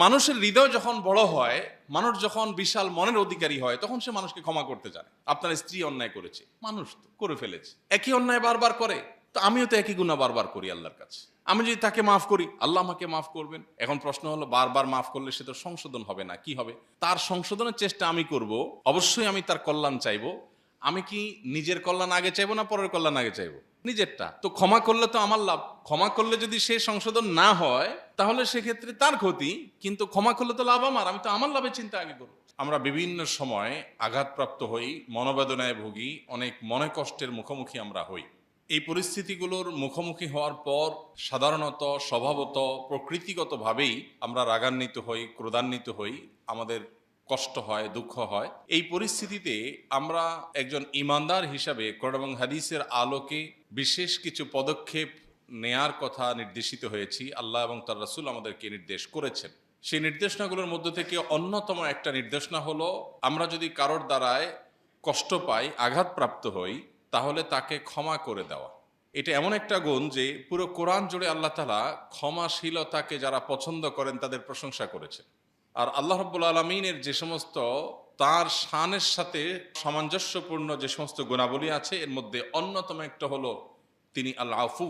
মানুষের হৃদয় যখন বড় হয়, মানুষ যখন বিশাল মনের অধিকারী হয়, তখন সে মানুষকে ক্ষমা করতে জানে। আপনার স্ত্রী অন্যায় করেছে, মানুষ তো করে ফেলেছে, একই অন্যায় বারবার করে, তো আমিও তো একই গুনাহ বারবার করি আল্লাহর কাছে। আমি যদি তাকে মাফ করি, আল্লাহ আমাকে মাফ করবেন। এখন প্রশ্ন হলো, বারবার মাফ করলে সে তো সংশোধন হবে না, কি হবে? তার সংশোধনের চেষ্টা আমি করব, অবশ্যই আমি তার কল্যাণ চাইবো। আমি কি নিজের কল্যাণ আগে চাইবো না পরের কল্যাণ আগে চাইবো? নিজেরটা। তো ক্ষমা করলে তো আমার লাভ। ক্ষমা করলে যদি সে সংশোধন না হয়, তাহলে সেক্ষেত্রে তার ক্ষতি, কিন্তু ক্ষমা করলে তো লাভ আমার, আমি তো আমার লাভের চিন্তা আগে করবো। আমরা বিভিন্ন সময় আঘাতপ্রাপ্ত হই, মনোবেদনায় ভুগি, অনেক মনে কষ্টের মুখোমুখি আমরা হই। এই পরিস্থিতিগুলোর মুখোমুখি হওয়ার পর সাধারণত স্বভাবত প্রকৃতিগতভাবেই আমরা রাগান্বিত হই, ক্রোধান্বিত হই, আমাদের কষ্ট হয়, দুঃখ হয়। এই পরিস্থিতিতে আমরা একজন ইমানদার হিসাবে কোরআন এবং হাদিসের আলোকে বিশেষ কিছু পদক্ষেপ নেয়ার কথা নির্দেশিত হয়েছি। আল্লাহ এবং তার রাসূল আমাদেরকে নির্দেশ করেছেন। সেই নির্দেশনাগুলোর মধ্য থেকে অন্যতম একটা নির্দেশনা হলো, আমরা যদি কারোর দ্বারায় কষ্ট পাই, আঘাতপ্রাপ্ত হই, তাহলে তাকে ক্ষমা করে দেওয়া। এটা এমন একটা গুণ যে পুরো কোরআন জুড়ে আল্লাহ তাআলা ক্ষমাশীলতাকে যারা পছন্দ করেন তাদের প্রশংসা করেছেন। আর আল্লাহ রাব্বুল আলামিনের যে সমস্ত তার শানের সাথে সামঞ্জস্যপূর্ণ যে সমস্ত গুণাবলী আছে, এর মধ্যে অন্যতম একটা হলো তিনি আল আফু,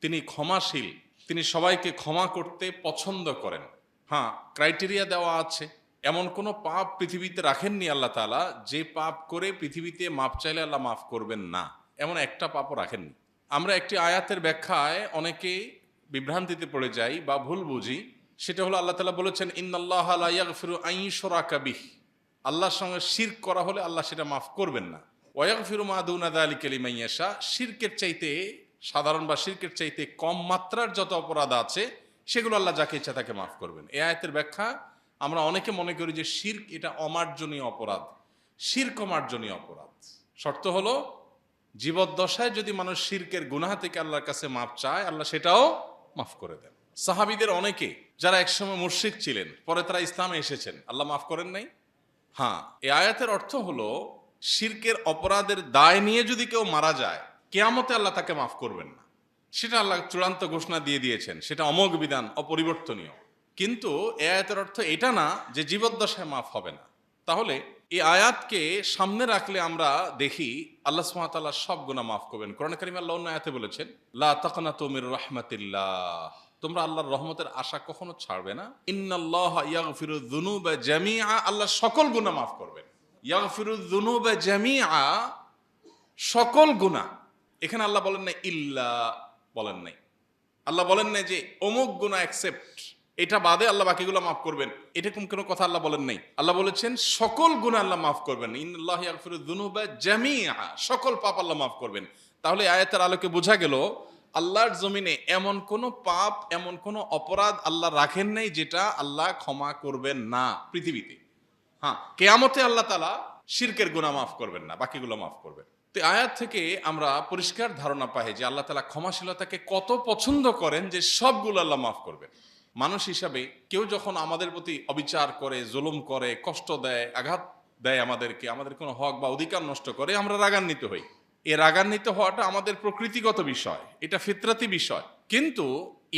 তিনি ক্ষমাশীল, তিনি সবাইকে ক্ষমা করতে পছন্দ করেন। হ্যাঁ, ক্রাইটেরিয়া দেওয়া আছে। এমন কোনো পাপ পৃথিবীতে রাখেননি আল্লাহ তাআলা যে পাপ করে পৃথিবীতে মাপ চাইলে আল্লাহ মাফ করবেন না, এমন একটা পাপও রাখেননি। আমরা একটি আয়াতের ব্যাখ্যায় অনেকে বিভ্রান্তিতে পড়ে যাই বা ভুল বুঝি। সেটা হলো, আল্লাহ তাআলা বলেছেন, ইন্নাল্লাহা লা ইয়াগফিরু আন ইউশরাকা বিহি, আল্লাহর সঙ্গে শিরক করা হলে আল্লাহ সেটা মাফ করবেন না। ওয়া ইয়াগফিরু মা দুনা যালিকা লিমান ইয়াশা, শিরকের চাইতে সাধারণ বা শিরকের চাইতে কম মাত্রার যত অপরাধ আছে সেগুলো আল্লাহ যাকে ইচ্ছা তাকে মাফ করবেন। এই আয়াতের ব্যাখ্যা, আমরা অনেকে মনে করি যে শিরক এটা অমার্জনীয় অপরাধ। শিরক অমার্জনীয় অপরাধ। শর্ত হলো, জীবদ্দশায় যদি মানুষ শিরকের গুনাহ থেকে আল্লাহর কাছে মাফ চায়, আল্লাহ সেটাও মাফ করে দেন। সাহাবীদের অনেকে যারা একসময় মুশরিক ছিলেন, পরে তারা ইসলামে এসেছেন, আল্লাহ মাফ করেন নাই? হ্যাঁ, এই আয়াতের অর্থ হলো, শিরকের অপরাধের দায় নিয়ে যদি কেউ মারা যায়, কিয়ামতে আল্লাহ তাকে মাফ করবেন না। সেটা আল্লাহ চূড়ান্ত ঘোষণা দিয়ে দিয়েছেন, সেটা অমোঘ বিধান, অপরিবর্তনীয়। কিন্তু এই আয়াতের অর্থ এটা না যে জীবদ্দশায় মাফ হবে না। তাহলে এই আয়াতকে সামনে রাখলে আমরা দেখি আল্লাহ সুবহানাহু ওয়া তাআলা সব গুনাহ মাফ করবেন। কোরআন কারীমে আল্লাহ অন্য আয়াতে বলেছেন, লা তাকনাতু মির রাহমাতিল্লাহ, তোমরা আল্লাহর রহমতের আশা কখনো ছাড়বে না। ইন্নাল্লাহা ইয়াগফিরু যুনুবা জামিআ, আল্লাহ সকল গুনাহ মাফ করবেন। ইয়াগফিরু যুনুবা জামিআ, সকল গুনাহ। এখানে আল্লাহ বলেন নাই ইল্লা, বলেন নাই। আল্লাহ বলেন নাই যে অমুক গুনাহ অ্যাকসেপ্ট, এটা বাদে আল্লাহ বাকিগুলো মাফ করবেন, এরকম কোনো কথা আল্লাহ বলেন নাই। আল্লাহ বলেছেন সকল গুনাহ আল্লাহ মাফ করবেন। ইন্নাল্লাহা ইয়াগফিরু যুনুবা জামিআ, সকল পাপ আল্লাহ মাফ করবেন। তাহলে আয়াতের আলোকে বোঝা গেল, আল্লাহর জমিনে এমন কোন পাপ, এমন কোন অপরাধ আল্লাহ রাখেন নাই যেটা আল্লাহ ক্ষমা করবেন না পৃথিবীতে। হ্যাঁ, কিয়ামতে আল্লাহ তাআলা শিরকের গুনাহ মাফ করবেন না, বাকিগুলো মাফ করবেন। তো আয়াত থেকে আমরা পরিষ্কার ধারণা পাই যে আল্লাহ তাআলা ক্ষমাশীলতাকে কত পছন্দ করেন, যে সবগুলো আল্লাহ মাফ করবেন। মানুষ হিসাবে কেউ যখন আমাদের প্রতি অবিচার করে, জুলুম করে, কষ্ট দেয়, আঘাত দেয় আমাদেরকে, আমাদের কোনো হক বা অধিকার নষ্ট করে, আমরা রাগান্বিত হই। এই রাগান্বিত হওয়াটা আমাদের প্রকৃতিগত বিষয়, এটা ফিতরাতি বিষয়। কিন্তু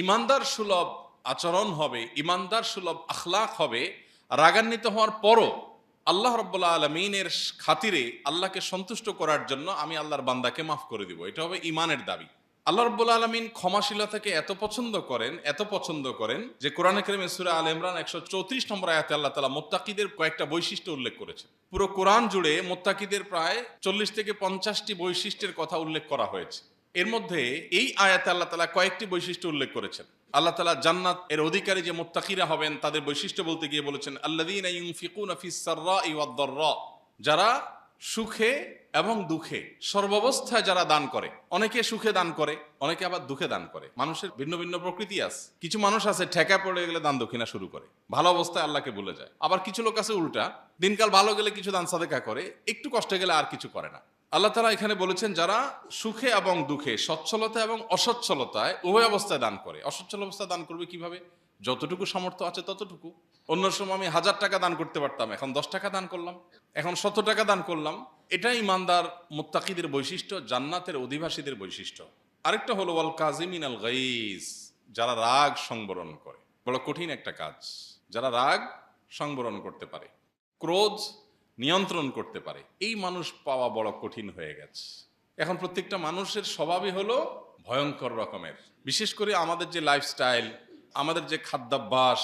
ইমানদার সুলভ আচরণ হবে, ইমানদার সুলভ আখলাক হবে। রাগান্বিত হওয়ার পরও আল্লাহ রাব্বুল আলামিনের খাতিরে, আল্লাহকে সন্তুষ্ট করার জন্য আমি আল্লাহর বান্দাকে মাফ করে দিব, এটা হবে ইমানের দাবি। আল্লাহ রাব্বুল আলামিন ক্ষমাশীলতাকে এত পছন্দ করেন, এত পছন্দ করেন, যে কোরআনে কারীমে সূরা আলে ইমরান 134 নম্বর আয়াতে আল্লাহ তাআলা মুত্তাকিদের কয়েকটা বৈশিষ্ট্য উল্লেখ করেছেন। পুরো কোরআন জুড়ে মুত্তাকিদের প্রায় 40 থেকে 50টি বৈশিষ্ট্যের কথা উল্লেখ করা হয়েছে। এর মধ্যে এই আয়াতে আল্লাহ তাআলা কয়েকটি বৈশিষ্ট্য উল্লেখ করেছেন। আল্লাহ তাআলা জান্নাত এর অধিকারী যে মুত্তাকিরা হবেন তাদের বৈশিষ্ট্য বলতে গিয়ে বলেছেন, আল্লাযীনা ইউনফিকুনা ফিস সাররাই ওয়াদ দাররা, যারা সুখে এবং দুঃখে, সর্বাবস্থায় যারা দান করে। অনেকে সুখে দান করে, অনেকে আবার দুঃখে দান করে। মানুষের ভিন্ন ভিন্ন প্রকৃতি আছে। কিছু মানুষ আছে ঠেকা পড়ে গেলে দান দক্ষিণা শুরু করে, ভালো অবস্থায় আল্লাহকে ভুলে যায়। আবার কিছু লোক আছে উল্টা, দিনকাল ভালো গেলে কিছু দান সাদেকা করে, একটু কষ্ট গেলে আর কিছু করে না। আল্লাহ তাআলা এখানে বলেছেন, যারা সুখে এবং দুঃখে, সচ্ছলতা এবং অসচ্ছলতায় উভয় অবস্থায় দান করে। অসচ্ছল অবস্থায় দান করবে কিভাবে? যতটুকু সামর্থ্য আছে ততটুকু। অন্য সময় আমি 1000 টাকা দান করতে পারতাম, এখন 10 টাকা দান করলাম, এখন 100 টাকা দান করলাম। এটাই ইমানদার মুত্তাকিদের বৈশিষ্ট্য, জান্নাতের অধিবাসীদের বৈশিষ্ট্য। আরেকটা হলো ওয়াল কাযিমিনাল গাইজ, যারা রাগ সংবরণ করে। বড় কঠিন একটা কাজ। যারা রাগ সংবরণ করতে পারে, ক্রোধ নিয়ন্ত্রণ করতে পারে, এই মানুষ পাওয়া বড় কঠিন হয়ে গেছে। এখন প্রত্যেকটা মানুষের স্বভাবই হলো ভয়ঙ্কর রকমের। বিশেষ করে আমাদের যে লাইফস্টাইল, আমাদের যে খাদ্যাভ্যাস,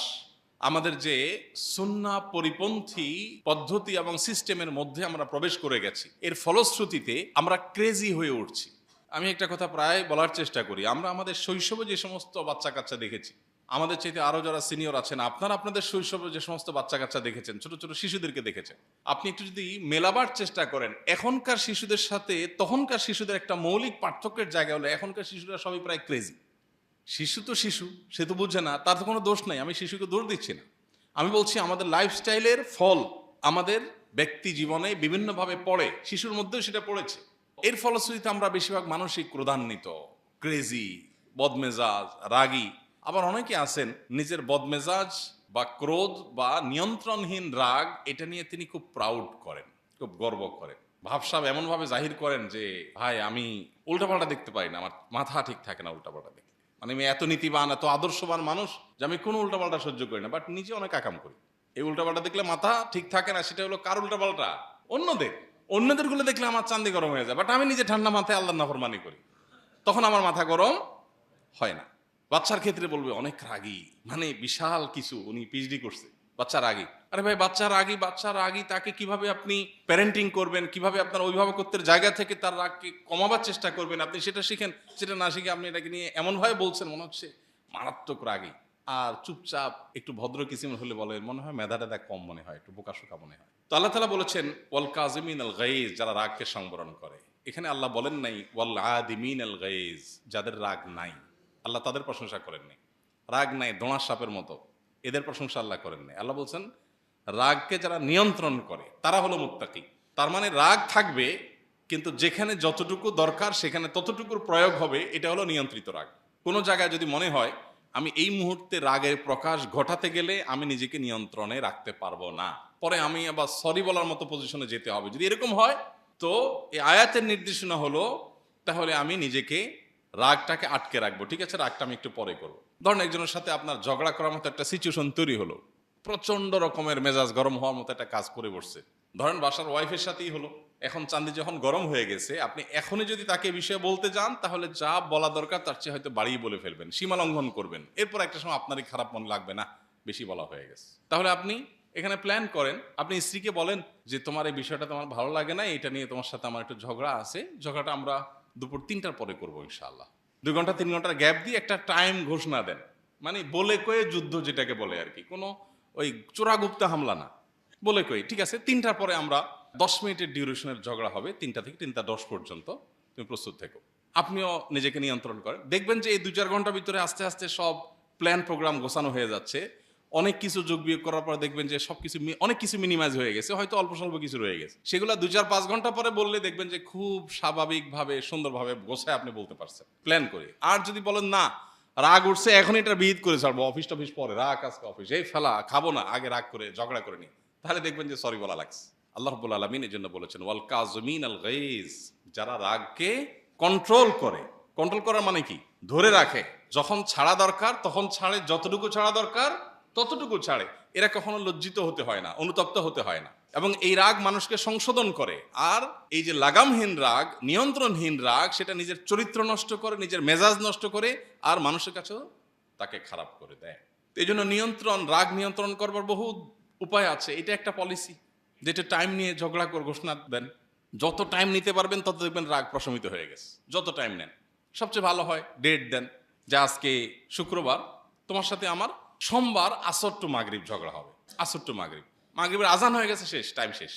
আমাদের যে সুন্নাহ পরিপন্থী পদ্ধতি এবং সিস্টেমের মধ্যে আমরা প্রবেশ করে গেছি, এর ফলশ্রুতিতে আমরা ক্রেজি হয়ে উঠছি। আমি একটা কথা প্রায় বলার চেষ্টা করি, আমরা আমাদের শৈশবে যে সমস্ত বাচ্চা কাচ্চা দেখেছি, আমাদের চাইতে আরো যারা সিনিয়র আছেন, আপনারা আপনাদের শৈশবে যে সমস্ত বাচ্চা কাচ্চা দেখেছেন, ছোট ছোট শিশুদেরকে দেখেছেন, আপনি একটু যদি মেলাবার চেষ্টা করেন এখনকার শিশুদের সাথে তখনকার শিশুদের, একটা মৌলিক পার্থক্যের জায়গা হলো এখনকার শিশুরা সবই প্রায় ক্রেজি। শিশু তো শিশু, সে তো বুঝে না, তার তো কোনো দোষ নাই, আমি শিশুকে দোষ দিচ্ছি না। আমি বলছি আমাদের লাইফস্টাইলের ফল আমাদের ব্যক্তি জীবনে বিভিন্নভাবে পড়ে, শিশুর মধ্যেও সেটা পড়েছে। এর ফলশ্রুতিতে আমরা বেশিরভাগ মানসিক ক্রোধান্বিত, ক্রেজি, বদমেজাজ, রাগী। আবার অনেকে আছেন নিজের বদমেজাজ বা ক্রোধ বা নিয়ন্ত্রণহীন রাগ, এটা নিয়ে তিনি খুব প্রাউড করেন, খুব গর্ব করেন, ভাবসাব এমনভাবে জাহির করেন যে ভাই আমি উল্টাপাল্টা দেখতে পাই না, আমার মাথা ঠিক থাকে না উল্টাপাল্টা দেখতে, মানে আমি এত নীতিবান, এত আদর্শবান মানুষ যে আমি কোনো উল্টাপাল্টা সহ্য করি না, বাট নিজে অনেক আকাম করি। এই উল্টাপাল্টা দেখলে মাথা ঠিক থাকে না, সেটা হলো কার উল্টাপাল্টা? অন্যদের গুলো দেখলে আমার চান্দি গরম হয়ে যায়, বাট আমি নিজে ঠান্ডা মাথায় আল্লাহর নাফরমানি করি, তখন আমার মাথা গরম হয় না। বাচ্চার ক্ষেত্রে বলবে অনেক রাগী, মানে বিশাল কিছু, উনি পিএইচডি করছে, বাচ্চা রাগী। আরে ভাই, বাচ্চা রাগী, তাকে কিভাবে আপনি প্যারেন্টিং করবেন, কিভাবে আপনার অভিভাবকত্বের জায়গা থেকে তার রাগকে কমাবার চেষ্টা করবেন, আপনি সেটা শিখেন। সেটা না শিখে আপনি এটাকে নিয়ে এমনভাবে বলছেন মনে হচ্ছে মারাত্মক রাগী। আর চুপচাপ একটু ভদ্র কিসিমের হলে বলে মনে হয় মেধা টেধা কম মনে হয়, একটু বোকাশোকা মনে হয়। তো আল্লাহ তাআলা বলেছেন ওয়াল কাযিমিন আল গাইজ, যারা রাগকে সংবরণ করে। এখানে আল্লাহ বলেন নাই ওয়াল আদিমিন আল গাইজ, যাদের রাগ নাই, আল্লাহ তাদের প্রশংসা করেননি। রাগ নাই দোঁড়ার সাপের মতো, এদের প্রশংসা আল্লাহ করেননি। আল্লাহ বলছেন রাগকে যারা নিয়ন্ত্রণ করে তারা হলো মুত্তাকি। তার মানে রাগ থাকবে, কিন্তু যেখানে যতটুকু দরকার সেখানে ততটুকুর প্রয়োগ হবে, এটা হলো নিয়ন্ত্রিত রাগ। কোনো জায়গায় যদি মনে হয় আমি এই মুহূর্তে রাগের প্রকাশ ঘটাতে গেলে আমি নিজেকে নিয়ন্ত্রণে রাখতে পারবো না, পরে আমি আবার সরি বলার মতো পজিশনে যেতে হবে, যদি এরকম হয় তো এই আয়াতের নির্দেশনা হলো তাহলে আমি নিজেকে রাগটাকে আটকে রাখবো। ঠিক আছে, রাগটা আমি একটু পরে করবো। ধরেন একজনের সাথে আপনার ঝগড়া করার মতো একটা সিচুয়েশন তৈরি হলো, প্রচন্ড রকমের মেজাজ গরম হওয়ার মতো একটা কাজ করে বসছে। ধরেন বাসার ওয়াইফের সাথেই হলো, এখন চান্দি যখন গরম হয়ে গেছে, আপনি এখনই যদি তাকে বিষয়ে বলতে যান তাহলে যা বলা দরকার তার চেয়ে হয়তো বাড়িয়ে বলে ফেলবেন, সীমা লঙ্ঘন করবেন। এরপর একটা সময় আপনারই খারাপ মনে লাগবে, না বেশি বলা হয়ে গেছে। তাহলে আপনি এখানে প্ল্যান করেন, আপনি স্ত্রীকে বলেন যে তোমার এই বিষয়টা তোমার ভালো লাগে না, এটা নিয়ে তোমার সাথে আমার একটু ঝগড়া আছে, ঝগড়াটা আমরা দুপুর 3টার পরে করবো ইনশাআল্লাহ। 2 ঘন্টা 3 ঘন্টার গ্যাপ দিয়ে একটা টাইম ঘোষণা দেন, মানে বলে কয়ে যুদ্ধ যেটাকে বলে আর কি, কোনো ওই চোরাগুপ্তা হামলা না, বলে কই ঠিক আছে 3টার পরে আমরা 10 মিনিটের ডিউরেশনের ঝগড়া হবে, 3টা থেকে 3টা 10 পর্যন্ত, তুমি প্রস্তুত থেকো। আপনিও নিজেকে নিয়ন্ত্রণ করেন, দেখবেন যে এই 2-4 ঘন্টার ভিতরে আস্তে আস্তে সব প্ল্যান প্রোগ্রাম গোছানো হয়ে যাচ্ছে। অনেক কিছু যোগ বিয়োগ করার পর দেখবেন যে সবকিছু অনেক কিছু মিনিমাইজ হয়ে গেছে, হয়তো অল্প স্বল্প কিছু রয়ে গেছে, সেগুলো 2-4-5 ঘন্টা পরে বললে দেখবেন যে খুব স্বাভাবিকভাবে সুন্দরভাবে গোছায় আপনি বলতে পারছেন প্ল্যান করে। আর যদি বলেন না রাগ উঠছে এখন এটা বিহিত করে ছাড়বো, অফিস টফিস পরে, রাগ আজকে অফিস, এই ফেলা খাবো না, আগে রাগ করে ঝগড়া করে নি, তাহলে দেখবেন যে সরি বলা লাগছে। আল্লাহ রাব্বুল আলামিন এর জন্য বলেছেন ওয়াল কাযিমিন আল গাইজ, যারা রাগকে কন্ট্রোল করে। কন্ট্রোল করার মানে কি? ধরে রাখে, যখন ছাড়া দরকার তখন ছাড়ে, যতটুকু ছাড়া দরকার ততটুকু ছাড়ে। এরা কখনো লজ্জিত হতে হয় না, অনুতপ্ত হতে হয় না, এবং এই রাগ মানুষকে সংশোধন করে। আর এই যে লাগামহীন রাগ, নিয়ন্ত্রণহীন রাগ, সেটা নিজের চরিত্র নষ্ট করে, নিজের মেজাজ নষ্ট করে, আর মানুষের কাছেও তাকে খারাপ করে দেয়। এই জন্য রাগ নিয়ন্ত্রণ করবার বহু উপায় আছে। এটা একটা পলিসি, যেটা টাইম নিয়ে ঝগড়া করে ঘোষণা দেন, যত টাইম নিতে পারবেন তত দেখবেন রাগ প্রশমিত হয়ে গেছে। যত টাইম নেন সবচেয়ে ভালো হয় ডেট দেন, যে আজকে শুক্রবার, তোমার সাথে আমার সোমবার আসর টু মাগরিব ঝগড়া হবে, আসর টু মাগরিব, মাগরিবের আজান হয়ে গেছে, শেষ, টাইম শেষ,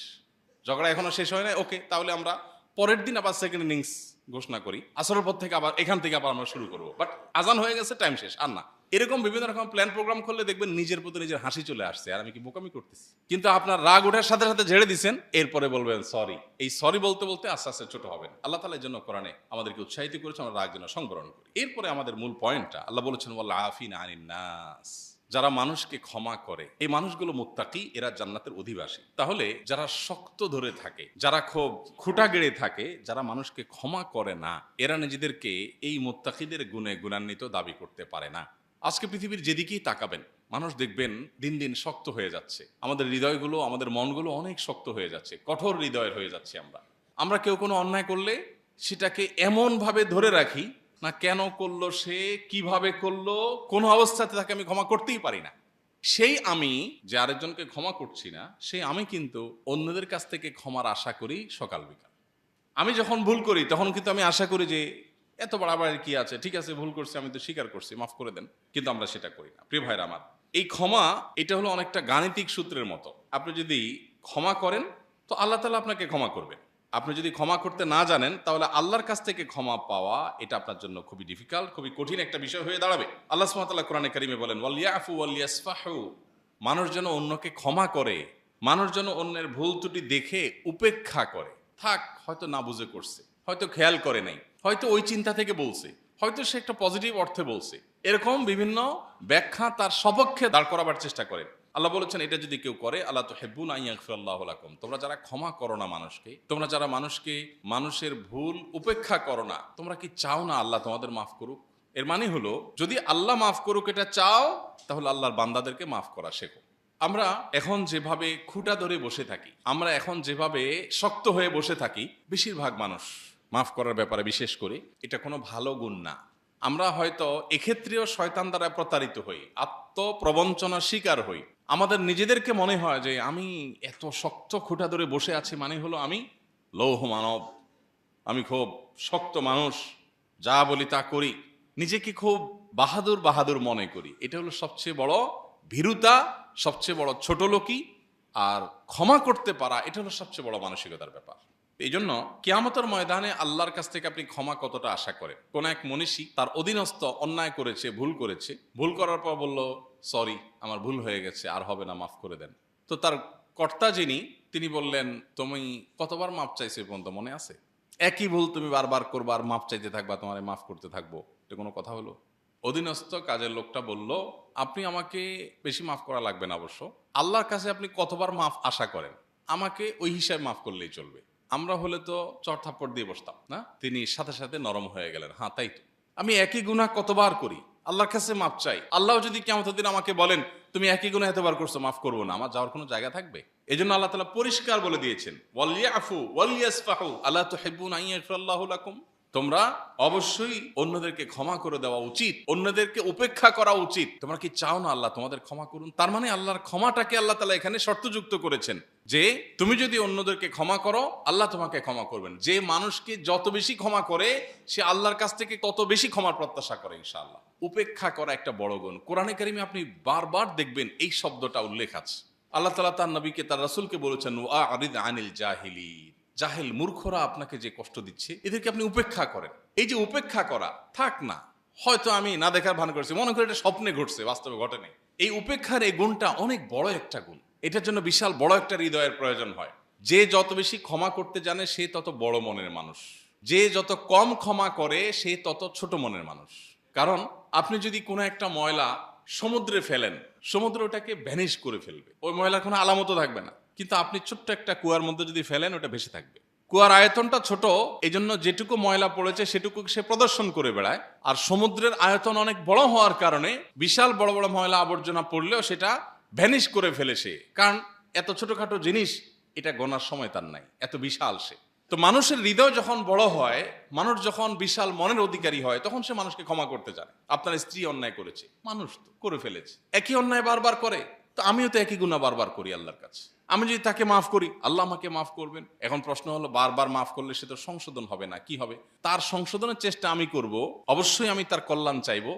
ঝগড়া এখনো শেষ হয় না, ওকে, তাহলে আমরা পরের দিন আবার সেকেন্ড ইনিংস ঘোষণা করি, আসরের পর থেকে আবার এখান থেকে আবার আমরা শুরু করবো, বাট আজান হয়ে গেছে, টাইম শেষ, আর না। এরকম বিভিন্ন রকম প্ল্যান প্রোগ্রাম করলে দেখবেন নিজের প্রতি নিজের হাসি চলে আসছে, আর আমি কি বোকামি করতেছি। কিন্তু আপনার রাগ ওঠার সাথে সাথে ঝেড়ে দিচ্ছেন, এরপরে বলবেন সরি। এই সরি বলতে বলতে আস্তে আস্তে ছোট হবেন। আল্লাহ তাআলা এর জন্য কোরআনে আমাদেরকে উৎসাহিত করেছে আমরা রাগ যেন সংবরণ করি। এরপরে আমাদের মূল পয়েন্টটা আল্লাহ বলেছেন ওয়াল আফিনা আনিন নাস, যারা মানুষকে ক্ষমা করে, এই মানুষগুলো মুত্তাকি, এরা জান্নাতের অধিবাসী। তাহলে যারা শক্ত ধরে থাকে, যারা খুব খুঁটা গেড়ে থাকে, যারা মানুষকে ক্ষমা করে না, এরা নিজেদেরকে এই মুত্তাকিদের গুণে গুণান্বিত দাবি করতে পারে না। আজকে পৃথিবীর যেদিকেই তাকাবেন, মানুষ দেখবেন দিন দিন শক্ত হয়ে যাচ্ছে, আমাদের হৃদয়গুলো, আমাদের মনগুলো অনেক শক্ত হয়ে যাচ্ছে, কঠোর হৃদয়ের হয়ে যাচ্ছে। আমরা কেউ কোনো অন্যায় করলে সেটাকে এমন ভাবে ধরে রাখি না, কেন করলো সে, কিভাবে করলো, কোনো অবস্থাতে তাকে আমি ক্ষমা করতেই পারি না। সেই আমি যে আরেকজনকে ক্ষমা করছি না, সেই আমি কিন্তু অন্যদের কাছ থেকে ক্ষমার আশা করি সকাল বিকাল। আমি যখন ভুল করি তখন কিন্তু আমি আশা করি যে এত বাড়াবাড়ি কি আছে, ঠিক আছে ভুল করছি, আমি তো স্বীকার করছি, মাফ করে দেন। কিন্তু আমরা সেটা করি না। প্রিয় ভাইরা আমার, এই ক্ষমা এটা হলো অনেকটা গাণিতিক সূত্রের মতো। আপনি যদি ক্ষমা করেন তো আল্লাহ তাআলা আপনাকে ক্ষমা করবেন। আপনি যদি ক্ষমা করতে না জানেন তাহলে আল্লাহর কাছ থেকে ক্ষমা পাওয়া এটা আপনার জন্য খুবই ডিফিকাল্ট, খুবই কঠিন একটা বিষয় হয়ে দাঁড়াবে। আল্লাহ সুবহানাহু ওয়া তাআলা কোরআনে কারিমে বলেন, ওয়ালিয়াফু ওয়ালিয়াসফাহু, মানুষ যেন অন্যকে ক্ষমা করে, মানুষ যেন অন্যের ভুল ত্রুটি দেখে উপেক্ষা করে। থাক, হয়তো না বুঝে করছে, হয়তো খেয়াল করে নাই, হয়তো ওই চিন্তা থেকে বলছে, হয়তো সে একটা পজিটিভ অর্থে বলছে, এরকম বিভিন্ন ব্যাখ্যা তার সপক্ষে দাঁড় করাবার চেষ্টা করে। আল্লাহ বলেছেন, এটা যদি কেউ করে, আল্লাহ তুহিব্বুনা আন ইয়াগফিরাল্লাহু লাকুম, তোমরা যারা ক্ষমা করো না মানুষকে, তোমরা যারা মানুষের ভুল উপেক্ষা করো না, তোমরা কি চাও না আল্লাহ তোমাদের মাফ করুক? এর মানে হলো, যদি আল্লাহ মাফ করুক এটা চাও, তাহলে আল্লাহর বান্দাদেরকে মাফ করা শেখো। আমরা এখন যেভাবে খুঁটা ধরে বসে থাকি, আমরা এখন যেভাবে শক্ত হয়ে বসে থাকি, বেশিরভাগ মানুষ মাফ করার ব্যাপারে বিশেষ করে, এটা কোনো ভালো গুণ না। আমরা হয়তো এক্ষেত্রেও শয়তান দ্বারা প্রতারিত হই, আত্মপ্রবঞ্চনার শিকার হই। আমাদের নিজেদেরকে মনে হয় যে আমি এত শক্ত খুঁটা ধরে বসে আছি মানে হলো আমি লৌহ মানব, আমি খুব শক্ত মানুষ, যা বলি তা করি, নিজেকে খুব বাহাদুর বাহাদুর মনে করি। এটা হলো সবচেয়ে বড় ভীরুতা, সবচেয়ে বড় ছোট লোকই। আর ক্ষমা করতে পারা এটা হলো সবচেয়ে বড় মানসিকতার ব্যাপার। এই জন্য কিয়ামতের ময়দানে আল্লাহর কাছ থেকে আপনি ক্ষমা কতটা আশা করেন? কোন এক মনীষী তার অধীনস্থ অন্যায় করেছে, ভুল করার পর বলল, সরি, আমার ভুল হয়ে গেছে, আর হবে না, মাফ করে দেন। তো তার কর্তা তিনি বললেন, তুমি কতবার মাফ চাইছে পর্যন্ত মনে আছে? একই ভুল তুমি বারবার করবা আর মাফ চাইতে থাকবা, তোমার মাফ করতে থাকবো, এটা কোনো কথা হলো? অধীনস্থ কাজের লোকটা বলল, আপনি আমাকে বেশি মাফ করা লাগবে না, অবশ্য আল্লাহর কাছে আপনি কতবার মাফ আশা করেন, আমাকে ওই হিসাবে মাফ করলেই চলবে। আমরা হলে তো চড় থাপ্পড় দিয়ে বসতাম না। তিনি সাথে সাথে নরম হয়ে গেলেন, হ্যাঁ তাই তো, আমি একই গুনাহ কতবার করি, আল্লাহর কাছে মাফ চাই, আল্লাহ যদি কিয়ামতের দিন আমাকে বলেন তুমি একই গুনাহ এতবার করছো, মাফ করবো না, আমার যাওয়ার কোনো জায়গা থাকবে? এজন্য আল্লাহ তাআলা পরিষ্কার বলে দিয়েছেন, ওয়ালিয়াফু ওয়ালিয়াসফাহু আলা তুহিব্বুনা আন ইয়াগফিরাল্লাহু লাকুম, তোমরা অবশ্যই অন্যদেরকে ক্ষমা করে দেওয়া উচিত, অন্যদেরকে উপেক্ষা করা উচিত। তোমরা কি চাও না আল্লাহ তোমাদের ক্ষমা করুন? তার মানে আল্লাহর ক্ষমাটাকে আল্লাহ তাআলা এখানে শর্তযুক্ত করেছেন যে তুমি যদি অন্যদেরকে ক্ষমা করো, আল্লাহ তোমাকে ক্ষমা করবেন। যে মানুষকে যত বেশি ক্ষমা করে, সে আল্লাহর কাছ থেকে তত বেশি ক্ষমার প্রত্যাশা করে ইনশাআল্লাহ। উপেক্ষা করা একটা বড় গুণ। কোরআনে কারিমে আপনি বারবার দেখবেন এই শব্দটা উল্লেখ আছে। আল্লাহ তাআলা তার নবীকে, তার রাসূলকে বলেছেন, ওয়া'রিদ আনিল জাহিলিন, জাহেল মূর্খরা আপনাকে যে কষ্ট দিচ্ছে, এদেরকে আপনি উপেক্ষা করেন। এই যে উপেক্ষা করা, থাক না, হয়তো আমি না দেখার ভান করেছি, মনে করি এটা স্বপ্নে ঘটছে, বাস্তবে ঘটেনি। এই উপেক্ষার এই গুণটা অনেক বড় একটা গুণ। এটার জন্য বিশাল বড় একটা হৃদয়ের প্রয়োজন হয়। যে যত বেশি ক্ষমা করতে জানে সে তত বড় মনের মানুষ, যে যত কম ক্ষমা করে সে তত ছোট মনের মানুষ। কারণ আপনি যদি কোনো একটা ময়লা সমুদ্রে ফেলেন, সমুদ্র ওটাকে ভ্যানিশ করে ফেলবে, ওই ময়লার কোনো আলামতও থাকবে না। কিন্তু আপনি ছোট্ট একটা কুয়ার মধ্যে যদি ফেলেন, ওটা ভেসে থাকবে। কুয়ার আয়তনটা ছোট, এই জন্য যেটুকু ময়লা পড়েছে সেটুকু সে প্রদর্শন করে বেড়ায়। আর সমুদ্রের আয়তন অনেক বড় হওয়ার কারণে বিশাল বড় বড় ময়লা আবর্জনা পড়লেও সেটা ভ্যানিশ করে ফেলে সে। কারণ এত ছোটখাটো জিনিস, এটা গোনার সময় তার নাই, এত বিশাল সে। তো মানুষের হৃদয় যখন বড় হয়, মানুষ যখন বিশাল মনের অধিকারী হয়, তখন সে মানুষকে ক্ষমা করতে জানে। আপনার স্ত্রী অন্যায় করেছে, মানুষ তো করে ফেলেছে, একই অন্যায় বারবার করে, তো আমিও তো একই গুনাহ বারবার করি আল্লাহর কাছে। আমি যদি তাকে মাফ করি, আল্লাহ আমাকে মাফ করবেন। এখন প্রশ্ন হলো, বারবার মাফ করলে সে তো সংশোধন হবে না, কি হবে? তার সংশোধনের চেষ্টা আমি করব, অবশ্যই আমি তার কল্যাণ চাইবো।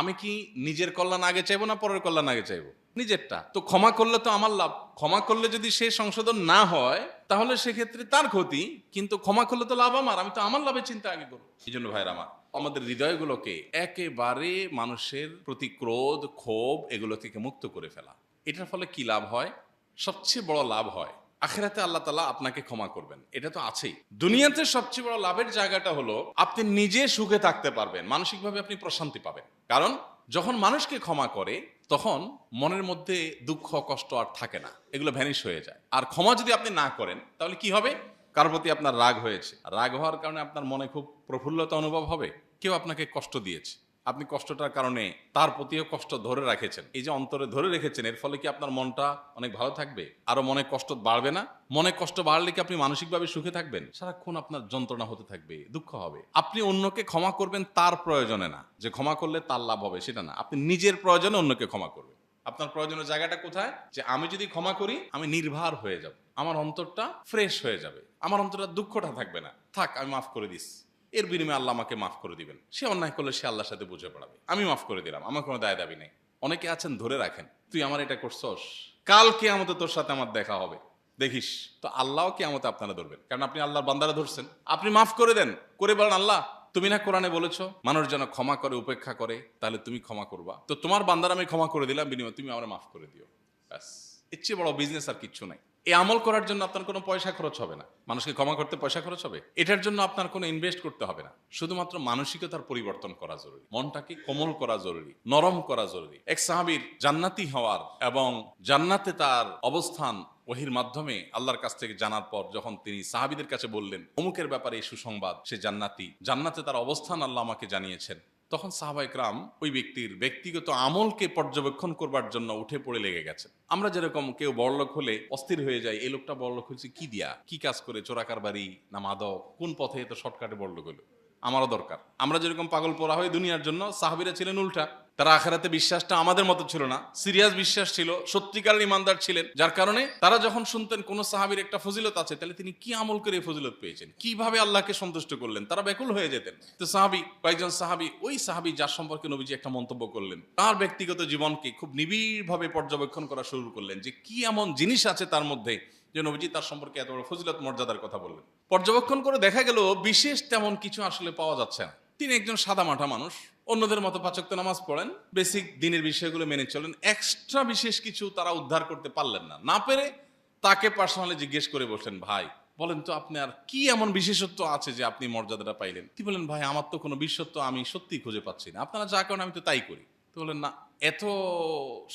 আমি কি নিজের কল্যাণ আগে চাইবো না পরের কল্যাণ আগে চাইবো? নিজেরটা। তো ক্ষমা করলে তো আমার লাভ। ক্ষমা করলে যদি সে সংশোধন না হয়, তাহলে সেক্ষেত্রে তার ক্ষতি, কিন্তু ক্ষমা করলে তো লাভ আমার, আমি তো আমার লাভের চিন্তা আগে করবো। এই জন্য ভাইরা আমার, আমাদের হৃদয়গুলোকে একেবারে মানুষের প্রতি ক্রোধ, ক্ষোভ এগুলো থেকে মুক্ত করে ফেলা। এটার ফলে কি লাভ হয়? সবচেয়ে বড় লাভ হয় আখিরাতে আল্লাহ তাআলা আপনাকে ক্ষমা করবেন, এটা তো আছেই। দুনিয়াতে সবচেয়ে বড় লাভের জায়গাটা হলো আপনি নিজে সুখে থাকতে পারবেন, মানসিকভাবে আপনি প্রশান্তি পাবেন। কারণ যখন মানুষকে ক্ষমা করে, তখন মনের মধ্যে দুঃখ কষ্ট আর থাকে না, এগুলো ভ্যানিশ হয়ে যায়। আর ক্ষমা যদি আপনি না করেন, তাহলে কি হবে? কারোর প্রতি আপনার রাগ হয়েছে, রাগ হওয়ার কারণে আপনার মনে খুব প্রফুল্লতা অনুভব হবে, কেউ আপনাকে কষ্ট দিয়েছে, আপনি কষ্টটার কারণে তার প্রতিও কষ্ট ধরে রাখেছেন, এই যে অন্তরে ধরে রেখেছেন, এর ফলে কি আপনার মনটা অনেক ভালো থাকবে? আরো মনে কষ্ট বাড়বে না? মনে কষ্ট বাড়লে কি আপনি মানসিকভাবে সুখে থাকবেন? সারাক্ষণ আপনার যন্ত্রণা হতে থাকবে, দুঃখ হবে। আপনি অন্যকে ক্ষমা করবেন তার প্রয়োজনে না, যে ক্ষমা করলে তার লাভ হবে সেটা না, আপনি নিজের প্রয়োজনে অন্যকে ক্ষমা করবেন। আপনার প্রয়োজনের জায়গাটা কোথায়? যে আমি যদি ক্ষমা করি আমি নির্ভার হয়ে যাব, আমার অন্তরটা ফ্রেশ হয়ে যাবে, আমার অন্তরটা দুঃখটা থাকবে না। থাক, আমি মাফ করে দিস, এর বিনিময়ে আল্লাহ আমাকে মাফ করে দিবেন। সে অন্যায় করলে সে আল্লাহর সাথে বুঝে পড়াবে, আমি মাফ করে দিলাম, আমার কোনো দায় দাবি নেই। অনেকে আছেন ধরে রাখেন, তুই আমার এটা করছস, কাল কিয়ামতে তোর সাথে আমার দেখা হবে, দেখিস। তো আল্লাহ কিয়ামতে আপনারা ধরবেন, কারণ আপনি আল্লাহর বান্দারা ধরছেন। আপনি মাফ করে দেন, করে বলেন আল্লাহ তুমি না কোরআনে বলেছো মানুষ যেন ক্ষমা করে উপেক্ষা করে, তাহলে তুমি ক্ষমা করবা, তো তোমার বান্দারা আমি ক্ষমা করে দিলাম, বিনিময়ে তুমি আমার মাফ করে দিও। ব্যাস, এর চেয়ে বড় বিজনেস আর কিচ্ছু নাই। এই আমল করার জন্য আপনার কোনো পয়সা খরচ হবে না। মানুষকে ক্ষমা করতে পয়সা খরচ হবে? এটার জন্য আপনার কোনো ইনভেস্ট করতে হবে না। শুধুমাত্র মানসিকতার পরিবর্তন করা জরুরি, মনটাকে কোমল করা জরুরি, নরম করা জরুরি। এক সাহাবীর জান্নাতি হওয়ার এবং জান্নাতে তার অবস্থান ওহির মাধ্যমে আল্লাহর কাছ থেকে জানার পর যখন তিনি সাহাবীদের কাছে বললেন অমুকের ব্যাপারে এই সুসংবাদ, সে জান্নাতি, জান্নাতে তার অবস্থান আল্লাহ আমাকে জানিয়েছেন, তখন সাহাবা ইকরাম ওই ব্যক্তির ব্যক্তিগত আমলকে পর্যবেক্ষণ করবার জন্য উঠে পড়ে লেগে গেছে। আমরা যেরকম কেউ বড়লোক হলে অস্থির হয়ে যায়, এই লোকটা বড়লোক হয়েছে কি দিয়া, কি কাজ করে, চোরাকারবারি না মাদক, কোন পথে এত শর্টকাটে বড়লোক হলো, আমারও দরকার। আমরা যেরকম পাগল পড়া হয় দুনিয়ার জন্য, সাহাবীরা ছিলেন উল্টা। তারা আখিরাতে বিশ্বাসটা আমাদের মতো ছিল না, সিরিয়াস বিশ্বাস ছিল, সত্যিকারের ইমানদার ছিলেন। যার কারণে তারা যখন শুনতেন কোন সাহাবীর একটা ফজিলত আছে, তাহলে তিনি কি আমল করে এই ফজিলত পেয়েছেন, কিভাবে আল্লাহকে সন্তুষ্ট করলেন, তারা ব্যাকুল হয়ে যেতেন। তো কয়েকজন সাহাবী, ওই সাহাবী যার সম্পর্কে নবীজি একটা মন্তব্য করলেন, তার ব্যক্তিগত জীবনকে খুব নিবিড়ভাবে পর্যবেক্ষণ করা শুরু করলেন, যে কি এমন জিনিস আছে তার মধ্যে যে নবীজি তার সম্পর্কে এত বড় ফজিলত মর্যাদার কথা বললেন। পর্যবেক্ষণ করে দেখা গেল বিশেষ তেমন কিছু আসলে পাওয়া যাচ্ছে না। তিনি একজন সাদামাটা মানুষ, অন্যদের মতো 5 ওয়াক্ত নামাজ পড়েন, বেসিক দিনের বিষয়গুলো মেনে চলেন, এক্সট্রা বিশেষ কিছু তারা উদ্ধার করতে পারলেন না। না পেরে তাকে পার্সোনালি জিজ্ঞেস করে বসলেন, ভাই বলেন তো আপনি আর কি এমন বিশেষত্ব আছে যে আপনি মর্যাদাটা পাইলেন? তিনি বলেন, ভাই আমার তো কোনো বিশেষত্ব আমি সত্যি খুঁজে পাচ্ছি না, আপনারা যা করেন আমি তো তাই করি। তো বলেন, না, এত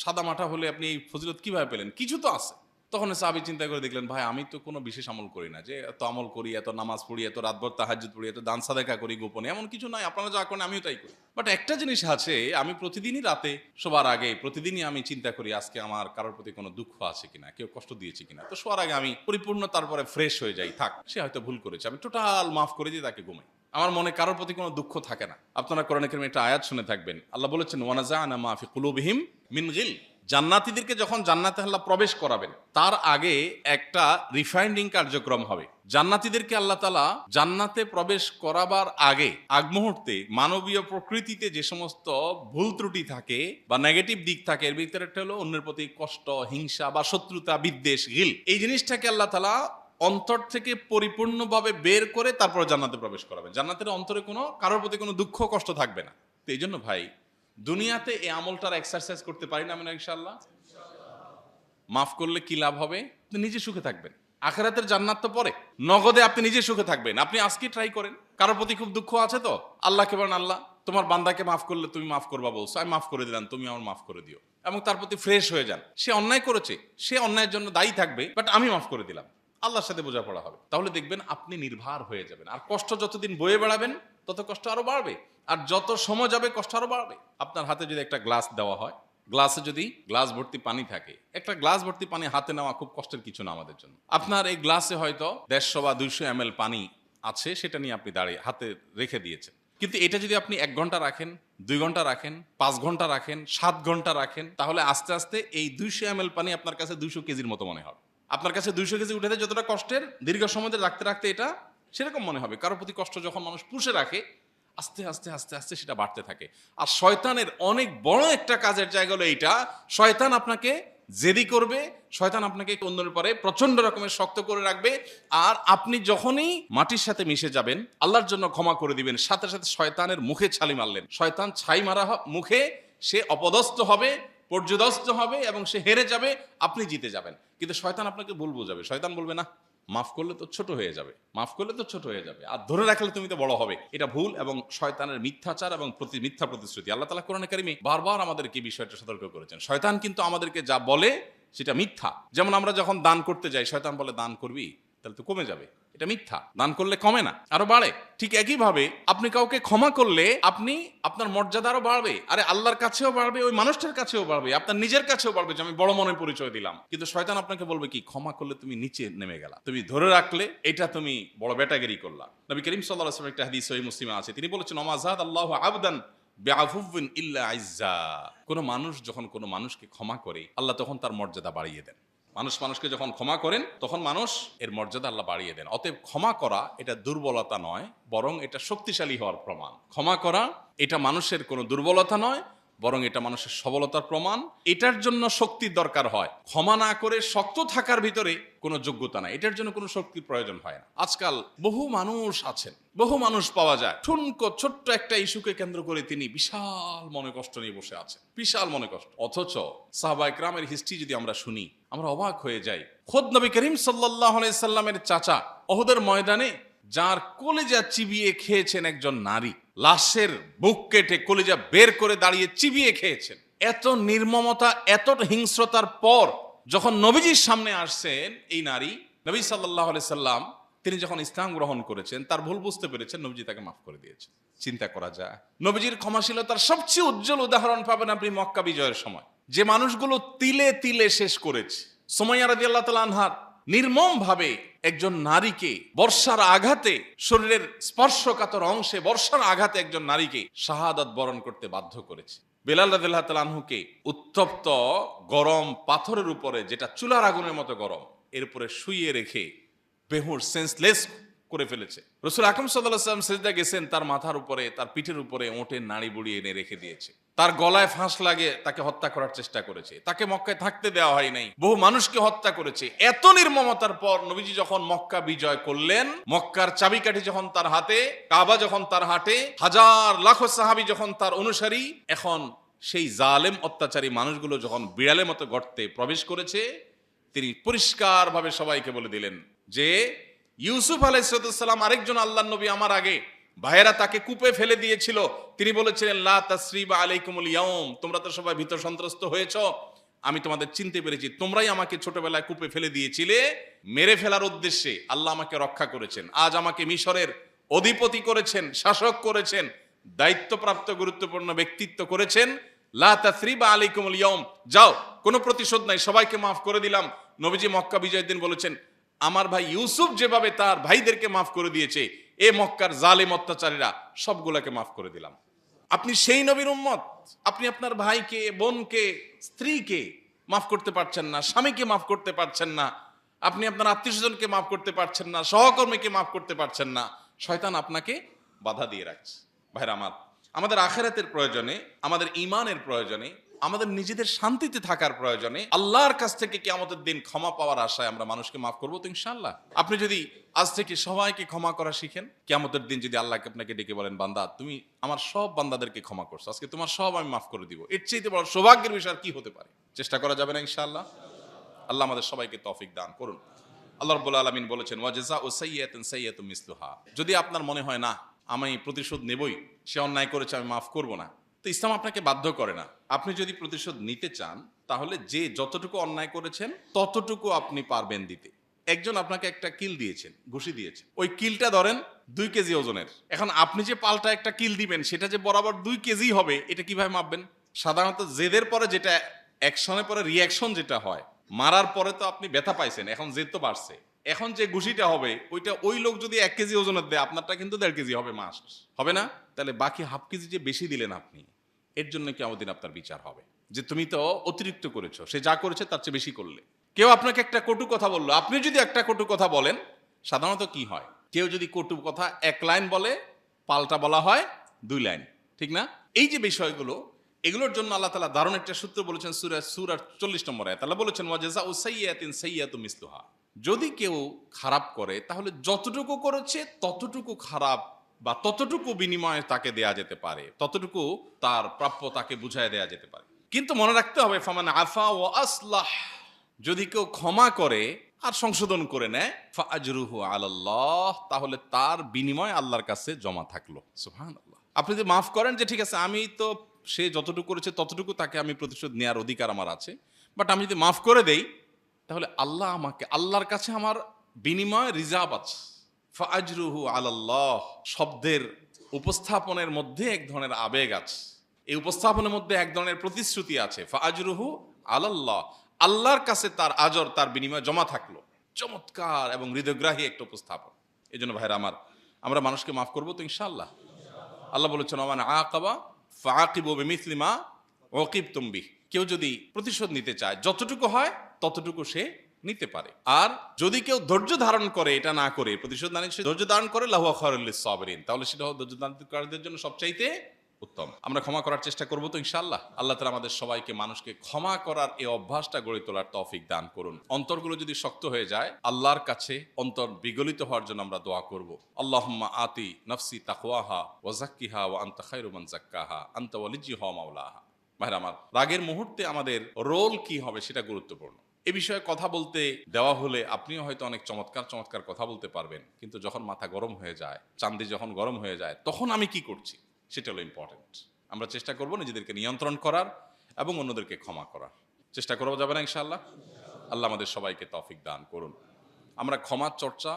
সাদামাটা হলে আপনি এই ফজিলত কিভাবে পেলেন? কিছু তো আছে। তখন সাহাবী চিন্তা করে দেখলেন, ভাই আমি তো কোনো বিশেষ আমল করি না, যে এত আমল করি, এত নামাজ পড়ি, এত রাতভর তাহাজ্জুদ পড়ি, এত দান সাদাকা করি গোপনে, এমন কিছু নাই, আপনারা যা করেন আমিও তাই করি। বাট একটা জিনিস আছে, আমি প্রতিদিনই রাতে শোবার আগে প্রতিদিনই আমি চিন্তা করি আজকে আমার কারোর প্রতি কোনো দুঃখ আছে কিনা, কেউ কষ্ট দিয়েছে কিনা। তো শোয়ার আগে আমি পরিপূর্ণ তারপরে ফ্রেশ হয়ে যাই, থাক সে হয়তো ভুল করেছে, আমি টোটাল মাফ করে দিয়ে তাকে ঘুমাই, আমার মনে কারোর প্রতি কোনো দুঃখ থাকে না। আপনারা কোরআনে কারীমে একটা আয়াত শুনে থাকবেন, আল্লাহ বলেছেন ওয়ানাজাআনা মা ফি কুলুবিহিম মিন গিল। জান্নাতীদেরকে যখন জান্নাতে আল্লাহ প্রবেশ করাবেন, তার আগে একটা রিফাইন্ডিং কার্যক্রম হবে। জান্নাতীদেরকে আল্লাহ তাআলা জান্নাতে প্রবেশ করাবার আগ মুহূর্তে মানবীয় প্রকৃতিতে যে সমস্ত ভুল ত্রুটি থাকে বা নেগেটিভ দিক থাকে, এর ভিতরে একটা হলো অন্যের প্রতি কষ্ট, হিংসা বা শত্রুতা, বিদ্বেষ, গিল। এই জিনিসটাকে আল্লাহ তাআলা অন্তর থেকে পরিপূর্ণভাবে বের করে তারপর জান্নাতে প্রবেশ করাবেন। জান্নাতের অন্তরে কোনো কারোর প্রতি কোনো দুঃখ কষ্ট থাকবে না। তো এই জন্য ভাই, দুনিয়াতে এই আমলটার এক্সারসাইজ করতে পারি না আমরা ইনশাআল্লাহ? মাফ করলে কি লাভ হবে? আপনি নিজে সুখে থাকবেন, আখিরাতের জান্নাত তো পরে, নগদে আপনি নিজে সুখে থাকবেন। আপনি আজকে ট্রাই করেন, কারোর প্রতি খুব দুঃখ আছে তো আল্লাহকে বলেন, আল্লাহ তোমার বান্দাকে মাফ করলে তুমি মাফ করবা বলছো, আমি মাফ করে দিলাম, তুমি আমার মাফ করে দিও, এবং তার প্রতি ফ্রেশ হয়ে যান। সে অন্যায় করেছে, সে অন্যায়ের জন্য দায়ী থাকবে, বাট আমি মাফ করে দিলাম, আল্লাহর সাথে বোঝাপড়া হবে। তাহলে দেখবেন আপনি নির্ভার হয়ে যাবেন। আর কষ্ট যতদিন বয়ে বেড়াবেন তত কষ্ট আরো বাড়বে, আর যত সময় যাবে কষ্ট আরো বাড়বে। আপনার হাতে যদি একটা গ্লাস দেওয়া হয়, গ্লাসে যদি গ্লাস ভর্তি পানি থাকে, একটা গ্লাস ভর্তি পানি হাতে নেওয়া খুব কষ্টের কিছু না আমাদের জন্য। আপনার এই গ্লাসে হয়তো 150 বা 200 ml পানি আছে, সেটা নিয়ে আপনি দাঁড়িয়ে হাতে রেখে দিয়েছেন। কিন্তু এটা যদি আপনি 1 ঘন্টা রাখেন, 2 ঘন্টা রাখেন, 5 ঘন্টা রাখেন, 7 ঘন্টা রাখেন, তাহলে আস্তে আস্তে এই 200 ml পানি আপনার কাছে 200 কেজির মতো মনে হবে। আপনার কাছে 200 কেজি উঠে দেয় যতটা কষ্টের, দীর্ঘ সময় ধরে রাখতে রাখতে এটা সেরকম মনে হবে। কারোর প্রতি কষ্ট যখন মানুষ পুষে রাখে, আস্তে আস্তে আস্তে আস্তে সেটা বাড়তে থাকে। আর শয়তানের অনেক বড় একটা কাজের জায়গা হলো এইটা, শয়তান আপনাকে জেদি করবে, শয়তান আপনাকে অন্যের পরে প্রচন্ড রকমের শক্ত করে রাখবে। আর আপনি যখনই মাটির সাথে মিশে যাবেন, আল্লাহর জন্য ক্ষমা করে দিবেন, সাথে সাথে শয়তানের মুখে ছালি মারলেন। শয়তান ছাই মারা মুখে সে অপদস্থ হবে, পর্যদস্ত হবে এবং সে হেরে যাবে, আপনি জিতে যাবেন। কিন্তু শয়তান আপনাকে ভুল বোঝাবে। শয়তান বলবে, না মাফ করলে তো ছোট হয়ে যাবে, মাফ করলে তো ছোট হয়ে যাবে, আর ধরে রাখলে তুমি তো বড় হবে। এটা ভুল এবং শয়তানের মিথ্যাচার এবং মিথ্যা প্রতিশ্রুতি। আল্লাহ তাআলা কোরআনে কারিমে বারবার আমাদেরকে বিষয়টা সতর্ক করেছেন। শয়তান কিন্তু আমাদেরকে যা বলে সেটা মিথ্যা। যেমন আমরা যখন দান করতে যাই, শয়তান বলে দান করবি, তাহলে তো কমে যাবে। এটা মিথ্যা। দান করলে কমে না, আরো বাড়ে। ঠিক একইভাবে আপনি কাউকে ক্ষমা করলে আপনি আপনার মর্যাদা আরো বাড়বে, আরে আল্লাহর কাছেও বাড়বে, ওই মানুষটার কাছেও বাড়বে, আপনার নিজের কাছেও বাড়বে যে আমি বড় মনের পরিচয় দিলাম। কিন্তু শয়তান আপনাকে বলবে কি, ক্ষমা করলে তুমি নিচে নেমে গেলা, তুমি ধরে রাখলে এটা তুমি বড় বেটাগিরি করলা। নবী করিম সাল্লাল্লাহু আলাইহি ওয়াসাল্লাম একটা হাদিস সহিহ মুসলিমে আছে, তিনি বলেছেন ওমা যাদ আল্লাহু আবদান বিআফুবিন ইল্লা ইজ্জা। কোন মানুষ যখন কোন মানুষকে ক্ষমা করে আল্লাহ তখন তার মর্যাদা বাড়িয়ে দেন। মানুষকে যখন ক্ষমা করেন তখন মানুষ এর মর্যাদা আল্লাহ বাড়িয়ে দেন। অতএব ক্ষমা করা এটা দুর্বলতা নয়, বরং এটা শক্তিশালী হওয়ার প্রমাণ। ক্ষমা করা এটা মানুষের কোনো দুর্বলতা নয়, বরং এটা মানুষের সবলতার প্রমাণ। এটার জন্য শক্তির দরকার হয়, ক্ষমা না করে শক্ত থাকার ভিতরে কোনো যোগ্যতা নাই, এটার জন্য কোনো শক্তির প্রয়োজন হয় না। আজকাল বহু মানুষ আছেন, বহু মানুষ পাওয়া যায় ঠুনকো ছোট্ট একটা ইস্যুকে কেন্দ্র করে তিনি বিশাল মনে কষ্ট নিয়ে বসে আছেন, বিশাল মনে কষ্ট। অথচ সাহাবায়ে কেরামের হিস্ট্রি যদি আমরা শুনি আমরা অবাক হয়ে যাই। খোদ নবী করিম সাল্লাল্লাহু আলাইহি সাল্লামের চাচা উহুদের ময়দানে যার কলিজা চিবিয়ে খেয়েছেন একজন নারী, লাশের বুক কেটে কলিজা বের করে দাঁড়িয়ে চিবিয়ে খেয়েছেন। এত নির্মমতা, এত হিংস্রতার পর যখন নবীজির সামনে আসছেন এই নারী, নবী সাল্লাল্লাহু আলাইহি সাল্লাম তিনি যখন ইসলাম গ্রহণ করেছেন, তার ভুল বুঝতে পেরেছেন, নবীজি তাকে মাফ করে দিয়েছেন। চিন্তা করা যায়, নবীজির ক্ষমাশীলতার সবচেয়ে উজ্জ্বল উদাহরণ পাবেন আপনি মক্কা বিজয়ের সময়। যে মানুষগুলো তিলে তিলে শেষ করেছে, সুমাইয়া রাদিয়াল্লাহু তাআলা আনহার নির্মম ভাবে একজন নারীকে বর্ষার আঘাতে, শরীরের স্পর্শকাতর অংশে বর্ষার আঘাতে একজন নারীকে শাহাদাত বরণ করতে বাধ্য করেছে। বেলাল রাদিয়াল্লাহু তাআলা আনহুকে উত্তপ্ত গরম পাথরের উপরে, যেটা চুলার আগুনের মতো গরম, এর উপরে শুইয়ে রেখে বেহুশ সেন্সলেস করে ফেলেছে। রাসূল আকরাম সাল্লাল্লাহু আলাইহি ওয়াসাল্লাম সিজদা গেছেন, তার মাথার উপরে, তার পিঠের উপরে ওঁটের নাড়ি বুড়ি এনে রেখে দিয়েছে। তার গলায় ফাঁস লাগে তাকে হত্যা করার চেষ্টা করেছে, তাকে মক্কায় থাকতে দেওয়া হয় নাই, বহু মানুষকে হত্যা করেছে। এত নির্মমতার পর নবীজি যখন মক্কা বিজয় করলেন, মক্কার চাবিকাঠি যখন তার হাতে, কাবা যখন তার হাতে, হাজার লাখো সাহাবী যখন তার অনুসারী, এখন সেই জালেম অত্যাচারী মানুষগুলো যখন বিড়ালের মতো গর্তে প্রবেশ করেছে, তিনি পরিষ্কারভাবে সবাইকে বলে দিলেন যে ইউসুফ আলাইহিস সালাম আরেকজন আল্লাহর নবী আমার আগে, ভাইয়েরা তাকে কূপে ফেলে দিয়েছিল, তিনি বলেছিলেন লা তাসরিবা আলাইকুমুল ইয়াউম, তোমরা তো সবাই ভীত সন্ত্রস্ত হয়েছো, আমি তোমাদের চিনতে পেরেছি, তোমরাই আমাকে ছোটবেলায় কূপে ফেলে দিয়েছিলে, মেরে ফেলার উদ্দেশ্যে আল্লাহ আমাকে রক্ষা করেছেন, আজ আমাকে মিশরের অধিপতি করেছেন, শাসক করেছেন, দায়িত্বপ্রাপ্ত গুরুত্বপূর্ণ ব্যক্তিত্ব করেছেন। লা তাসরিবা আলাইকুমুল ইয়াউম, যাও, কোনো প্রতিশোধ নাই, সবাইকে মাফ করে দিলাম। নবীজি মক্কা বিজয়ের দিন বলেছেন, আমার ভাই ইউসুফ যেভাবে তার ভাইদেরকে মাফ করে দিয়েছে, এ মক্কার জালেম অত্যাচারীরা সবগুলোকে মাফ করে দিলাম। আপনি সেই নবীর উম্মত, আপনি আপনার ভাইকে, বোনকে, স্ত্রীকে মাফ করতে পারছেন না, স্বামীকে মাফ করতে পারছেন না, আপনি আপনার আত্মীয়স্বজনকে মাফ করতে পারছেন না, সহকর্মীকে মাফ করতে পারছেন না, শয়তান আপনাকে বাধা দিয়ে রাখছে। ভাইরা আমার, আমাদের আখিরাতের প্রয়োজনে, আমাদের ঈমানের প্রয়োজনে, আমাদের নিজেদের শান্তিতে থাকার প্রয়োজনে আল্লাহর কাছ থেকে কিয়ামতের দিন ক্ষমা পাওয়ার আশায় আমরা মানুষকে মাফ করবো তো ইনশাআল্লাহ। আপনি যদি আজ থেকে সবাইকে ক্ষমা করা শিখেন, কিয়ামতের দিন যদি আল্লাহকে আপনাকে ডেকে বলেন, বান্দা তুমি আমার সব বান্দাদেরকে ক্ষমা করছো, আজকে তোমার সব আমি মাফ করে দিব, এর চেয়ে বড় সৌভাগ্যের বিষয় আর কি হতে পারে? চেষ্টা করা যাবে না ইনশাআল্লাহ? আল্লাহ আমাদের সবাইকে তৌফিক দান করুন। আল্লাহ রাব্বুল আলামিন বলেছেন ওয়া জাযাউ সাইয়্যাতিন সাইয়্যাতুম মিসলুহা, যদি আপনার মনে হয় না আমি প্রতিশোধ নেবই, সে অন্যায় করেছে আমি মাফ করব না, তো ইসলাম আপনাকে বাধ্য করে না। আপনি যদি প্রতিশোধ নিতে চান তাহলে যে যতটুকু অন্যায় করেছেন ততটুকু আপনি পারবেন দিতে। একজন আপনাকে একটা কিল দিয়েছেন, ঘুষি দিয়েছেন, ওই কিলটা ধরেন 2 কেজি ওজনের, এখন আপনি যে পাল্টা একটা কিল দিবেন সেটা যে বরাবর 2 কেজি হবে, এটা কিভাবে মাপবেন? সাধারণত জেদের পরে যেটা, অ্যাকশনের পরে রিয়াকশন যেটা হয়, মারার পরে তো আপনি ব্যথা পাইছেন, এখন জেদ তো বাড়ছে, এখন যে ঘুষিটা হবে ওইটা ওই লোক যদি 1 কেজি ওজনের দেয়, আপনারটা কিন্তু 1.5 কেজি হবে, মাস হবে না? তাহলে বাকি হাফ কেজি যে বেশি দিলেন আপনি, এর জন্য কিয়ামতের দিন আপনার বিচার হবে যে তুমি তো অতিরিক্ত করেছো, সে যা করেছে তার চেয়ে বেশি করলে। কেউ আপনাকে একটা কটু কথা বললো, আপনি যদি একটা কটু কথা বলেন, সাধারণত কি হয়, কেউ যদি কটু কথা 1 লাইন বলে, পাল্টা বলা হয় 2 লাইন, ঠিক না? এই যে বিষয়গুলো, এগুলোর জন্য আল্লাহ তাআলা দারুণ একটা সূত্র বলেছেন সূরা 40 নম্বর আয়াত। আল্লাহ বলেছেন ওয়া জাযাউ সাইয়্যাতিন সাইয়্যাতুম মিসলুহা, যদি কেউ খারাপ করে তাহলে যতটুকু করেছে ততটুকু খারাপ বা ততটুকু বিনিময়ে তাকে দেয়া যেতে পারে, ততটুকু তার প্রাপ্য তাকে বুঝায় দেয়া যেতে পারে। কিন্তু মনে রাখতে হবে ফামান আফা ওয়া আসলাহ, যদি কেউ ক্ষমা করে আর সংশোধন করে নেয়, ফাআজরুহু আলাল্লাহ, তাহলে তার বিনিময় আল্লাহর কাছে জমা থাকলো। সুবহানাল্লাহ। আপনি যদি মাফ করেন যে ঠিক আছে আমি তো, সে যতটুকু করেছে ততটুকু তাকে আমি প্রতিশোধ নেওয়ার অধিকার আমার আছে, বাট আমি যদি মাফ করে দেই তাহলে আল্লাহ আমাকে, আল্লাহর কাছে আমার বিনিময় রিজার্ভ আছে। ফাআজরুহু আলাল্লাহ, শব্দের উপস্থাপনের মধ্যে এক ধরনের আবেগ আছে, এই উপস্থাপনের মধ্যে এক ধরনের প্রতিশ্রুতি আছে। ফাআজরুহু আলাল্লাহ, আল্লাহর কাছে তার আজর, তার বিনিময় জমা থাকলো। চমৎকার এবং হৃদয়গ্রাহী একটা উপস্থাপন। এই জন্য ভাইরা আমার, আমরা মানুষকে মাফ করবো তো ইনশাআল্লাহ। আল্লাহ বলেছেন ওমান আকাবা ফাআকিবু বিমিসলি মা উকিবতুম বিহি, কেউ যদি প্রতিশোধ নিতে চায় যতটুকু হয় ততটুকু সে নিতে পারে। আর যদি কেউ ধৈর্য ধারণ করে, এটা না করে প্রতিশোধ না নিয়ে সে ধৈর্য ধারণ করে, লাহুয়া খায়রুল লিস-সাবিরিন, তাহলে সেটা ধৈর্য ধারণকারীদের জন্য সবচাইতে উত্তম। আমরা ক্ষমা করার চেষ্টা করবো তো ইনশাআল্লাহ। আল্লাহ তাআলা আমাদের সবাইকে মানুষকে ক্ষমা করার এই অভ্যাসটা গড়ে তোলার তৌফিক দান করুন। অন্তরগুলো যদি শক্ত হয়ে যায়, আল্লাহর কাছে অন্তর বিগলিত হওয়ার জন্য আমরা দোয়া করব। আল্লাহুম্মা আতি নাফসি তাকওয়াহা ওয়া যাক্কিহা ওয়া আনতা খায়রু মান যাক্কাহা আনতা ওয়ালিয়্যুহা ওয়া মাওলাহা। ভাইরা আমার, রাগের মুহূর্তে আমাদের রোল কি হবে সেটা গুরুত্বপূর্ণ। এ বিষয়ে কথা বলতে দেওয়া হলে আপনিও হয়তো অনেক চমৎকার চমৎকার কথা বলতে পারবেন, কিন্তু যখন মাথা গরম হয়ে যায়, চান্দি যখন গরম হয়ে যায়, তখন আমি কি করছি সেটা হলো ইম্পর্টেন্ট। আমরা চেষ্টা করব নিজেদেরকে নিয়ন্ত্রণ করার এবং অন্যদেরকে ক্ষমা করার চেষ্টা করা যাবে না ইনশাআল্লাহ। আল্লাহ আমাদের সবাইকে তৌফিক দান করুন। আমরা ক্ষমার চর্চা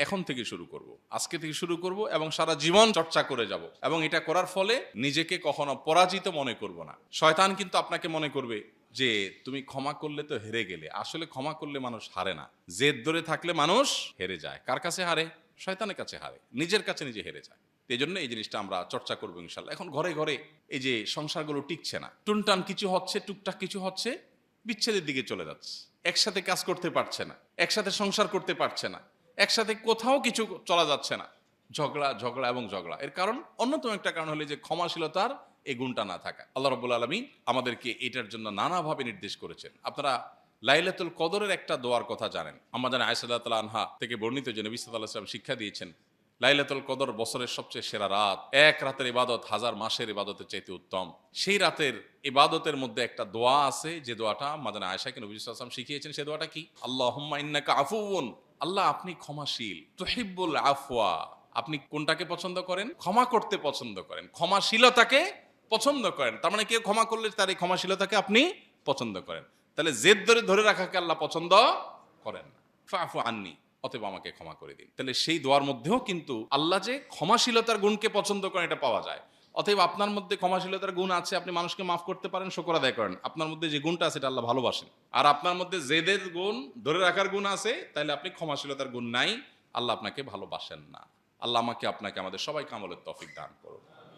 এখন থেকে শুরু করব, আজকে থেকে শুরু করব এবং সারা জীবন চর্চা করে যাব। এবং এটা করার ফলে নিজেকে কখনো পরাজিত মনে করব না। শয়তান কিন্তু আপনাকে মনে করবে যে তুমি ক্ষমা করলে তো হেরে গেলে। আসলে ক্ষমা করলে মানুষ হারে না, জেদ ধরে থাকলে মানুষ হেরে যায়। কার কাছে হারে? শয়তানের কাছে হারে, নিজের কাছে নিজে হেরে যায়। এই জন্য এই জিনিসটা আমরা চর্চা করবো ইনশাল্লাহ। এখন ঘরে ঘরে এই যে সংসারগুলো টিকছে না, টুনটান কিছু হচ্ছে, টুকটাক কিছু হচ্ছে, বিচ্ছেদের দিকে চলে যাচ্ছে। একসাথে কাজ করতে পারছে না, একসাথে সংসার করতে পারছে না, একসাথে কোথাও কিছু চলা যাচ্ছে না, ঝগড়া ঝগড়া এবং ঝগড়া। এর কারণ, অন্যতম একটা কারণ হলো যে ক্ষমাশীলতার এই গুণটা না থাকা। আল্লাহ রাব্বুল আলামিন আমাদেরকে এটার জন্য নানাভাবে নির্দেশ করেছেন। আপনারা লাইলাতুল কদরের একটা দোয়ার কথা জানেন। আমাদের আয়েশা রাদিয়াল্লাহু আনহা থেকে বর্ণিত যে নবী সাল্লাল্লাহু আলাইহি ওয়াসাল্লাম শিক্ষা দিয়েছেন, লাইলাতুল কদর বছরের সবচেয়ে সেরা রাত। এক রাতের ইবাদত হাজার মাসের ইবাদতের চাইতে উত্তম। সেই রাতের ইবাদতের মধ্যে একটা দোয়া আছে, যে দোয়াটা মাদানা আয়েশাকে নবী সাল্লাল্লাহু আলাইহি ওয়াসাল্লাম শিখিয়েছেন। সেই দোয়াটা কি? আল্লাহুম্মা ইন্নাকা আফুউন, আল্লাহ আপনি ক্ষমাশীল, তুহিব্বুল আফওয়া, আপনি কোনটাকে পছন্দ করেন? ক্ষমা করতে পছন্দ করেন, ক্ষমাশীলতাকে পছন্দ করেন। তার মানে কেউ ক্ষমা করলে তার এই ক্ষমাশীলতাকে আপনি পছন্দ করেন। তাহলে জেদ ধরে রাখাকে আল্লাহ পছন্দ করেন না। ফাফু আন্নি, অতএব আমাকে ক্ষমা করে দিন। তাহলে সেই দোয়ার মধ্যেও কিন্তু আল্লাহ যে ক্ষমাশীলতার গুণকে পছন্দ করেন এটা পাওয়া যায়। অতএব আপনার মধ্যে ক্ষমাশীলতার গুণ আছে, আপনি মানুষকে মাফ করতে পারেন, শুকর আদায় করেন। আপনার মধ্যে যে গুণটা আছে এটা আল্লাহ ভালোবাসেন। আর আপনার মধ্যে জেদের গুণ, ধরে রাখার গুণ আছে, তাহলে আপনি ক্ষমাশীলতার গুণ নাই, আল্লাহ আপনাকে ভালোবাসেন না। আল্লাহ আমাকে আপনাকে আমাদের সবাইকে আমলের তৌফিক দান করুন।